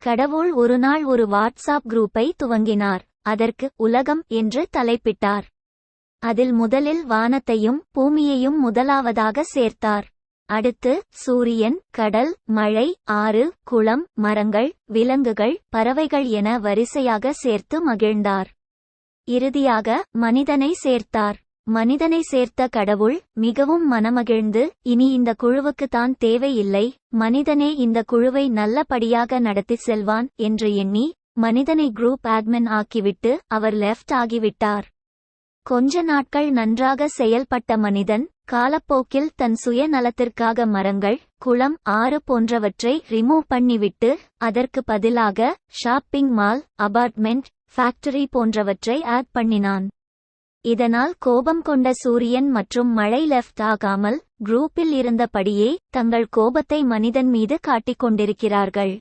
கடவுள் ஒருநாள் ஒரு வாட்ஸ்ஆப் குரூப்பை துவங்கினார். அதற்கு உலகம் என்று தலைப்பிட்டார். அதில் முதலில் வானத்தையும் பூமியையும் முதலாவதாக சேர்த்தார். அடுத்து சூரியன், கடல், மழை, ஆறு, குளம், மரங்கள், விலங்குகள், பறவைகள் என வரிசையாக சேர்த்து மகிழ்ந்தார். இறுதியாக மனிதனை சேர்த்தார். மனிதனை சேர்த்த கடவுள் மிகவும் மனமகிழ்ந்து, இனி இந்த குழுவுக்கு தான் தேவையில்லை, மனிதனே இந்த குழுவை நல்லபடியாக நடத்தி செல்வான் என்று எண்ணி மனிதனை குரூப் ஆட்மின் ஆக்கிவிட்டு அவர் லெஃப்ட் ஆகிவிட்டார். கொஞ்ச நாட்கள் நன்றாக செயல்பட்ட மனிதன் காலப்போக்கில் தன் சுய நலத்திற்காக மரங்கள், குளம், ஆறு போன்றவற்றை ரிமூவ் பண்ணிவிட்டு அதற்கு பதிலாக ஷாப்பிங் மால், அபார்ட்மெண்ட், ஃபேக்டரி போன்றவற்றை ஆட் பண்ணினான். இதனால் கோபம் கொண்ட சூரியன் மற்றும் மழை லெஃப்ட் ஆகாமல் குரூப்பில் இருந்தபடியே தங்கள் கோபத்தை மனிதன் மீது காட்டிக் கொண்டிருக்கிறார்கள்.